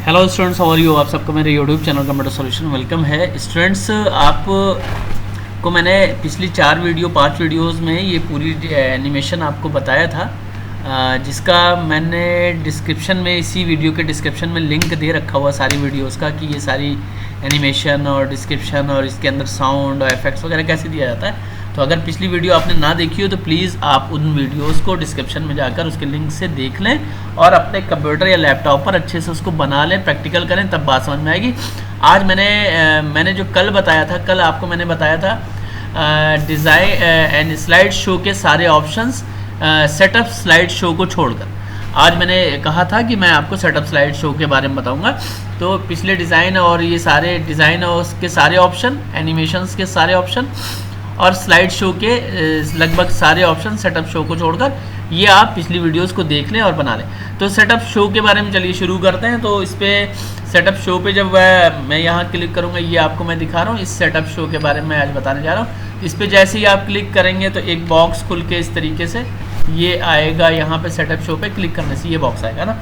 Hello students, how are you. आप सबको मेरे YouTube channel computer solution welcome है। स्टूडेंट्स, आप को मैंने पिछली 5 वीडियोस में ये पूरी एनिमेशन आपको बताया था, जिसका मैंने डिस्क्रिप्शन में, इसी वीडियो के डिस्क्रिप्शन में लिंक दे रखा हुआ सारी वीडियोस का, कि ये सारी एनिमेशन और डिस्क्रिप्शन और इसके अंदर साउंड और इफेक्ट्स वगैरह कैसे दिया जाता है। तो अगर पिछली वीडियो आपने ना देखी हो तो प्लीज़ आप उन वीडियोस को डिस्क्रिप्शन में जाकर उसके लिंक से देख लें और अपने कंप्यूटर या लैपटॉप पर अच्छे से उसको बना लें, प्रैक्टिकल करें, तब बात समझ में आएगी। आज मैंने जो कल बताया था, कल आपको मैंने बताया था डिज़ाइन एंड स्लाइड शो के सारे ऑप्शंस सेटअप स्लाइड शो को छोड़कर। आज मैंने कहा था कि मैं आपको सेटअप स्लाइड शो के बारे में बताऊंगा। तो पिछले डिज़ाइन और ये सारे डिज़ाइन और उसके सारे ऑप्शन, एनिमेशंस के सारे ऑप्शन और स्लाइड शो के लगभग सारे ऑप्शन सेटअप शो को छोड़कर, ये आप पिछली वीडियोस को देख लें और बना लें। तो सेटअप शो के बारे में चलिए शुरू करते हैं। तो इस पर सेटअप शो पे जब मैं यहाँ क्लिक करूँगा, ये आपको मैं दिखा रहा हूँ, इस सेटअप शो के बारे में आज बताने जा रहा हूँ। इस पर जैसे ही आप क्लिक करेंगे तो एक बॉक्स खुल के इस तरीके से ये आएगा। यहाँ पे सेटअप शो पे क्लिक करने से ये बॉक्स आएगा ना।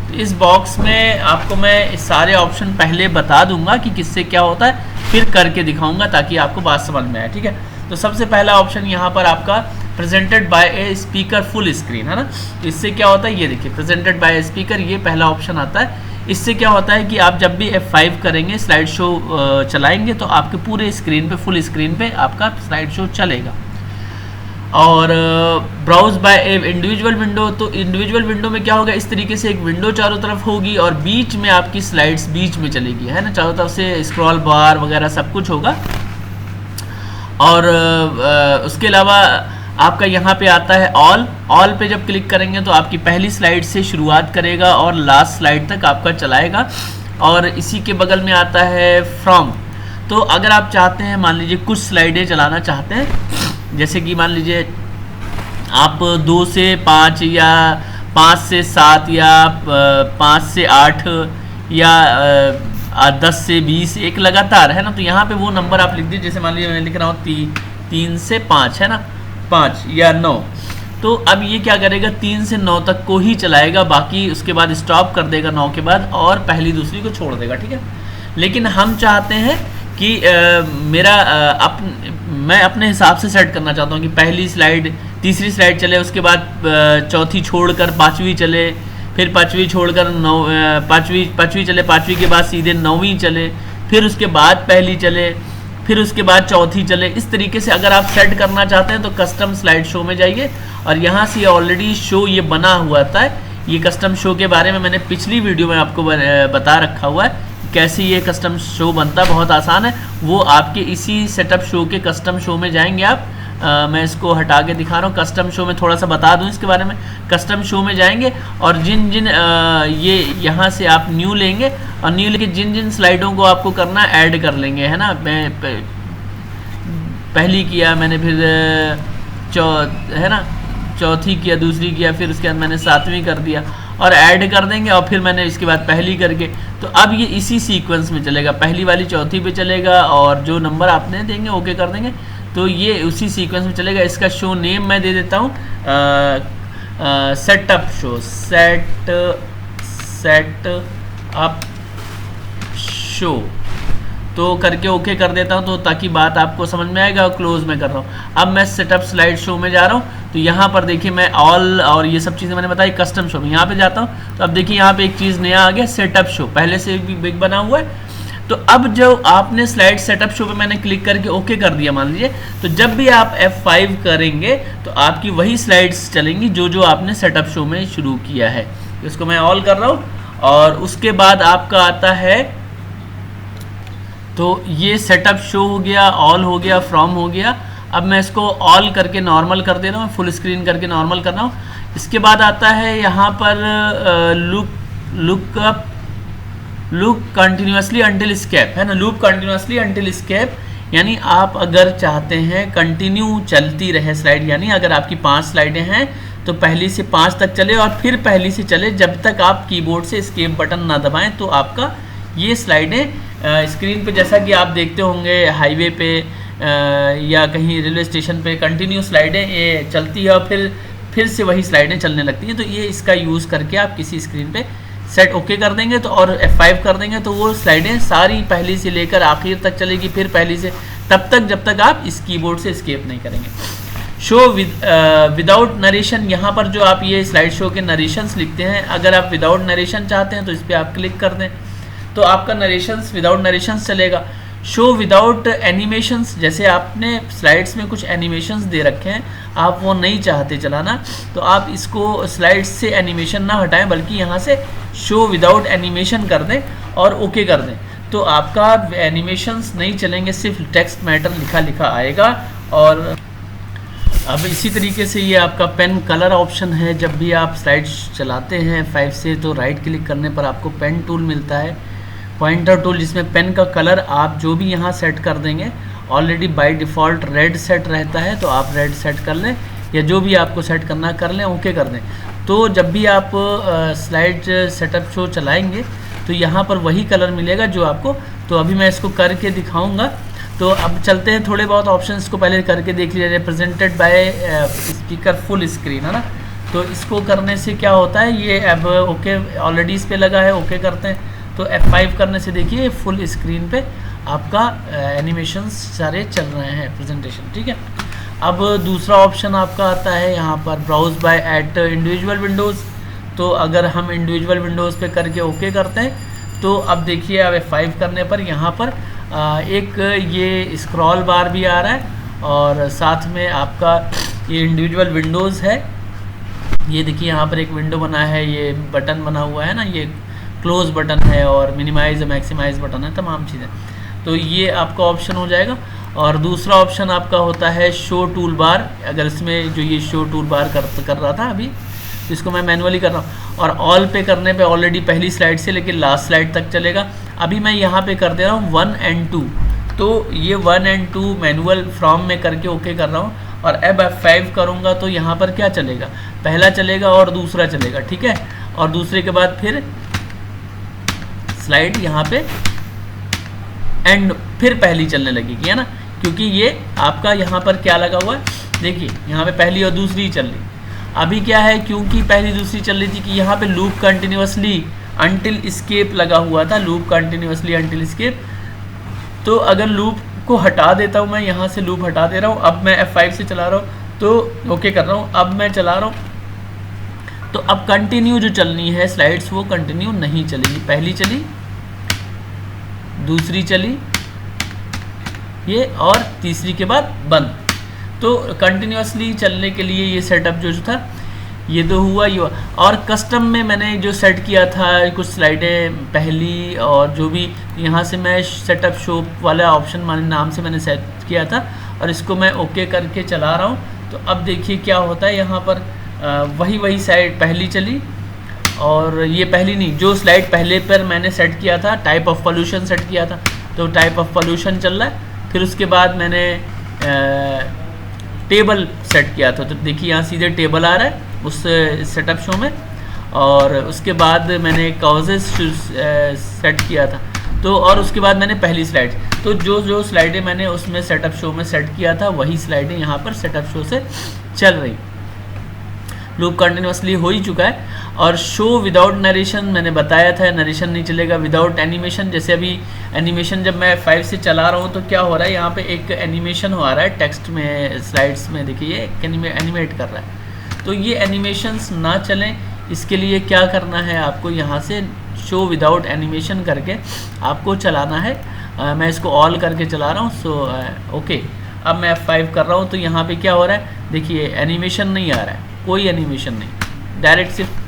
तो इस बॉक्स में आपको मैं सारे ऑप्शन पहले बता दूंगा कि किससे क्या होता है, फिर करके दिखाऊंगा ताकि आपको बात समझ में आए, ठीक है। तो सबसे पहला ऑप्शन यहाँ पर आपका presented by a speaker full screen है ना। इससे क्या होता है, ये देखिए, प्रेजेंटेड बाय स्पीकर, ये पहला ऑप्शन आता है। इससे क्या होता है कि आप जब भी F5 करेंगे, स्लाइड शो चलाएंगे, तो आपके पूरे स्क्रीन पे, फुल स्क्रीन पे आपका स्लाइड शो चलेगा। और browse by a individual window, तो इंडिविजुअल विंडो में क्या होगा, इस तरीके से एक विंडो चारों तरफ होगी और बीच में आपकी स्लाइड्स बीच में चलेगी, है ना। चारों तरफ से स्क्रॉल बार वगैरह सब कुछ होगा। और उसके अलावा आपका यहाँ पे आता है ऑल पे जब क्लिक करेंगे तो आपकी पहली स्लाइड से शुरुआत करेगा और लास्ट स्लाइड तक आपका चलाएगा। और इसी के बगल में आता है फ्रॉम। तो अगर आप चाहते हैं, मान लीजिए कुछ स्लाइडें चलाना चाहते हैं, जैसे कि मान लीजिए आप 2 से 5 या 5 से 7 या 5 से 8 या 10 से 20 एक लगातार, है ना। तो यहाँ पे वो नंबर आप लिख दीजिए। जैसे मान लीजिए मैं लिख रहा हूँ 3 से 5, है ना, 5 या 9। तो अब ये क्या करेगा, 3 से 9 तक को ही चलाएगा, बाकी उसके बाद स्टॉप कर देगा 9 के बाद और पहली दूसरी को छोड़ देगा, ठीक है। लेकिन हम चाहते हैं कि मैं अपने हिसाब से सेट करना चाहता हूँ कि पहली स्लाइड, तीसरी स्लाइड चले, उसके बाद चौथी छोड़कर 5वीं चले, फिर 5वीं छोड़कर 5वीं चले, 5वीं के बाद सीधे 9वीं चले, फिर उसके बाद पहली चले, फिर उसके बाद चौथी चले। इस तरीके से अगर आप सेट करना चाहते हैं तो कस्टम स्लाइड शो में जाइए और यहाँ से ऑलरेडी शो ये बना हुआ था। ये कस्टम शो के बारे में मैंने पिछली वीडियो में आपको बता रखा हुआ है कैसे ये कस्टम शो बनता, बहुत आसान है। वो आपके इसी सेटअप शो के कस्टम शो में जाएंगे आप। मैं इसको हटा के दिखा रहा हूँ। कस्टम शो में थोड़ा सा बता दूँ इसके बारे में। कस्टम शो में जाएंगे और जिन ये यहाँ से आप न्यू लेंगे और न्यू लेके जिन स्लाइडों को आपको करना ऐड कर लेंगे, है ना। मैं पहली किया मैंने, फिर है ना, चौथी किया, दूसरी किया, फिर उसके बाद मैंने 7वीं कर दिया और ऐड कर देंगे और फिर मैंने इसके बाद पहली करके। तो अब ये इसी सीक्वेंस में चलेगा, पहली वाली चौथी पे चलेगा और जो नंबर आपने देंगे ओके कर देंगे, तो ये उसी सीक्वेंस में चलेगा। इसका शो नेम मैं दे देता हूँ setup show, set up show, तो करके ओके कर देता हूँ, तो ताकि बात आपको समझ में आएगा। और क्लोज में कर रहा हूँ। अब मैं सेटअप स्लाइड शो में जा रहा हूँ। तो यहाँ पर देखिए, मैं ऑल और ये सब चीज़ें मैंने बताई। कस्टम शो में यहाँ पे जाता हूँ तो अब देखिए यहाँ पे एक चीज़ नया आ गया, सेटअप शो, पहले से भी बिग बना हुआ है। तो अब जब आपने स्लाइड सेटअप शो पे मैंने क्लिक करके ओके कर दिया मान लीजिए, तो जब भी आप F5 करेंगे तो आपकी वही स्लाइड्स चलेंगी जो आपने सेटअप शो में शुरू किया है। इसको मैं ऑल कर रहा हूँ और उसके बाद आपका आता है, तो ये सेटअप शो हो गया, ऑल हो गया, फ्रॉम हो गया। अब मैं इसको ऑल करके नॉर्मल कर दे रहा हूँ, फुल स्क्रीन करके नॉर्मल कर रहा हूँ। इसके बाद आता है यहाँ पर लुक कंटिन्यूसली अंटिल स्केप, है ना। लूप कंटिन्यूसली अंटिल स्केप, यानी आप अगर चाहते हैं कंटिन्यू चलती रहे स्लाइड, यानी अगर आपकी 5 स्लाइडें हैं तो पहली से 5 तक चले और फिर पहली से चले जब तक आप कीबोर्ड से एस्केप बटन ना दबाएं। तो आपका ये स्लाइडें स्क्रीन पे, जैसा कि आप देखते होंगे हाईवे पे या कहीं रेलवे स्टेशन पे, कंटिन्यू स्लाइडें ये चलती है और फिर से वही स्लाइडें चलने लगती हैं। तो ये इसका यूज़ करके आप किसी स्क्रीन पे सेट ओके कर देंगे तो और F5 कर देंगे तो वो स्लाइडें सारी पहली से लेकर आखिर तक चलेगी, फिर पहली से तब तक जब तक आप इस कीबोर्ड से एस्केप नहीं करेंगे। शो विदाउट नरेशन, यहाँ पर जो आप ये स्लाइड शो के नरेशंस लिखते हैं, अगर आप विदाउट नरेशन चाहते हैं तो इस पर आप क्लिक कर दें तो आपका नरेशंस विदाउट नरेशंस चलेगा। शो विदाउट एनिमेशंस, जैसे आपने स्लाइड्स में कुछ एनिमेशंस दे रखे हैं, आप वो नहीं चाहते चलाना तो आप इसको स्लाइड्स से एनिमेशन ना हटाएं बल्कि यहाँ से शो विदाउट एनिमेशन कर दें और ओके कर दें तो आपका एनिमेशंस नहीं चलेंगे, सिर्फ टेक्स्ट मैटर लिखा लिखा आएगा। और अब इसी तरीके से ये आपका पेन कलर ऑप्शन है, जब भी आप स्लाइड्स चलाते हैं 5 से तो राइट क्लिक करने पर आपको पेन टूल मिलता है, पॉइंटर टूल, जिसमें पेन का कलर आप जो भी यहाँ सेट कर देंगे। Already by default red set रहता है तो आप रेड सेट कर लें या जो भी आपको सेट करना कर लें, ओके कर दें। तो जब भी आप स्लाइड सेटअप शो चलाएंगे तो यहाँ पर वही कलर मिलेगा जो आपको, तो अभी मैं इसको करके दिखाऊंगा। तो अब चलते हैं, थोड़े बहुत ऑप्शंस को पहले करके देख लीजिए। Represented by speaker full screen, है ना, तो इसको करने से क्या होता है, ये अब ओके ऑलरेडी इस पर लगा है, ओके करते हैं तो F5 करने से देखिए फुल स्क्रीन पे आपका एनिमेशंस सारे चल रहे हैं, प्रेजेंटेशन, ठीक है। अब दूसरा ऑप्शन आपका आता है यहाँ पर browse by at individual windows. तो अगर हम इंडिविजुअल विंडोज़ पे करके ओके करते हैं तो अब देखिए अब F5 करने पर यहाँ पर एक ये स्क्रॉल बार भी आ रहा है और साथ में आपका ये इंडिविजुअल विंडोज़ है। ये देखिए यहाँ पर एक विंडो बना है, ये बटन बना हुआ है ना, ये क्लोज बटन है और मिनिमाइज मैक्सिमाइज बटन है, तमाम चीज़ें। तो ये आपका ऑप्शन हो जाएगा। और दूसरा ऑप्शन आपका होता है शो टूल बार। अगर इसमें जो ये शो टूल बार कर रहा था अभी, इसको मैं मैनुअली कर रहा हूँ और ऑल पे करने पे ऑलरेडी पहली स्लाइड से लेकर लास्ट स्लाइड तक चलेगा। अभी मैं यहाँ पे कर दे रहा हूँ 1 और 2, तो ये 1 और 2 मैनुअल फ्रॉम में करके ओके कर रहा हूँ। और अब F5 करूँगा तो यहाँ पर क्या चलेगा, पहला चलेगा और दूसरा चलेगा, ठीक है। और दूसरे के बाद फिर स्लाइड यहाँ पे एंड फिर पहली चलने लगेगी, है ना, क्योंकि ये आपका यहाँ पर क्या लगा हुआ है, देखिए यहाँ पे पहली और दूसरी चल रही। अभी क्या है, क्योंकि पहली दूसरी चल रही थी कि यहाँ पे लूप कंटिन्यूअसली अंटिल स्केप लगा हुआ था, लूप कंटिन्यूअसली अंटिल स्केप। तो अगर लूप को हटा देता हूँ मैं, यहाँ से लूप हटा दे रहा हूँ, अब मैं F5 से चला रहा हूँ तो ओके कर रहा हूँ, अब मैं चला रहा हूँ तो अब कंटिन्यू जो चलनी है स्लाइड्स वो कंटिन्यू नहीं चलेगी। पहली चली, दूसरी चली ये, और तीसरी के बाद बंद। तो कंटिन्यूअसली चलने के लिए ये सेटअप जो था ये तो हुआ ही हुआ। और कस्टम में मैंने जो सेट किया था कुछ स्लाइडें पहली, और जो भी यहाँ से मैं सेटअप शो वाला ऑप्शन वाले नाम से मैंने सेट किया था और इसको मैं ओके करके चला रहा हूँ। तो अब देखिए क्या होता है, यहाँ पर वही साइड पहली चली और ये पहली नहीं, जो स्लाइड पहले पर मैंने सेट किया था टाइप ऑफ पोल्यूशन सेट किया था तो टाइप ऑफ पोल्यूशन चल रहा है। फिर उसके बाद मैंने टेबल सेट किया था तो देखिए यहाँ सीधे टेबल आ रहा है उस सेटअप शो में। और उसके बाद मैंने कॉजेस सेट किया था तो, और उसके बाद मैंने पहली स्लाइड, तो जो स्लाइडें मैंने उसमें सेटअप शो में सेट किया था वही स्लाइडें यहाँ पर सेटअप शो से चल रही। लूप कंटिन्यूअसली हो ही चुका है। और शो विदाउट नरेशन मैंने बताया था, नरेशन नहीं चलेगा। विदाउट एनिमेशन, जैसे अभी एनिमेशन जब मैं 5 से चला रहा हूँ तो क्या हो रहा है, यहाँ पे एक एनिमेशन हो रहा है टेक्स्ट में, स्लाइड्स में देखिए एनिमेट कर रहा है। तो ये एनिमेशंस ना चलें, इसके लिए क्या करना है, आपको यहाँ से शो विदाउट एनिमेशन करके आपको चलाना है। मैं इसको ऑल करके चला रहा हूँ। सो ओके, अब मैं F5 कर रहा हूँ तो यहाँ पे क्या हो रहा है, देखिए एनिमेशन नहीं आ रहा है, कोई एनिमेशन नहीं, डायरेक्ट सिर्फ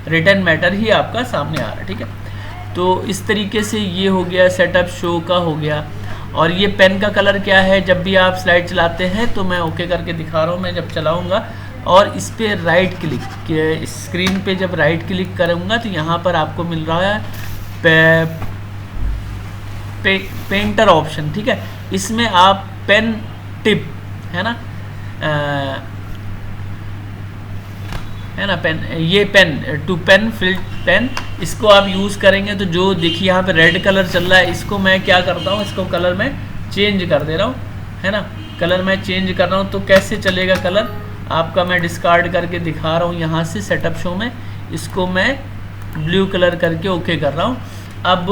रिटर्न मैटर ही आपका सामने आ रहा है, ठीक है। तो इस तरीके से ये हो गया, सेटअप शो का हो गया। और ये पेन का कलर क्या है, जब भी आप स्लाइड चलाते हैं तो मैं ओके करके दिखा रहा हूँ, मैं जब चलाऊँगा और इस पर राइट क्लिक, स्क्रीन पे जब राइट क्लिक करूँगा तो यहाँ पर आपको मिल रहा है पेंटर ऑप्शन, ठीक है। इसमें आप पेन टिप है ना, पेन, ये pen to pen fill pen, इसको आप यूज़ करेंगे तो जो देखिए यहाँ पे रेड कलर चल रहा है, इसको मैं क्या करता हूँ, इसको कलर में चेंज कर दे रहा हूँ, है ना, कलर में चेंज कर रहा हूँ। तो कैसे चलेगा कलर आपका, मैं डिस्कार्ड करके दिखा रहा हूँ यहाँ से सेटअप शो में। इसको मैं ब्लू कलर करके ओके कर रहा हूँ। अब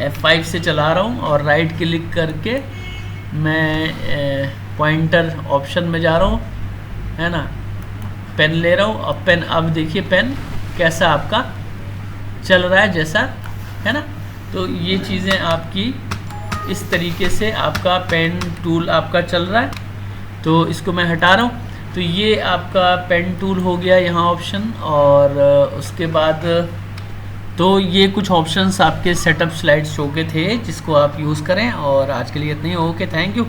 F5 से चला रहा हूँ और राइट क्लिक करके मैं पॉइंटर ऑप्शन में जा रहा हूँ, है ना। पेन ले रहा हूँ, अब पेन, अब देखिए पेन कैसा आपका चल रहा है, जैसा है ना। तो ये चीज़ें आपकी इस तरीके से आपका पेन टूल आपका चल रहा है। तो इसको मैं हटा रहा हूँ। तो ये आपका पेन टूल हो गया यहाँ ऑप्शन। और उसके बाद तो ये कुछ ऑप्शंस आपके सेटअप स्लाइड शो के थे जिसको आप यूज़ करें। और आज के लिए इतना ही। Okay, thank you.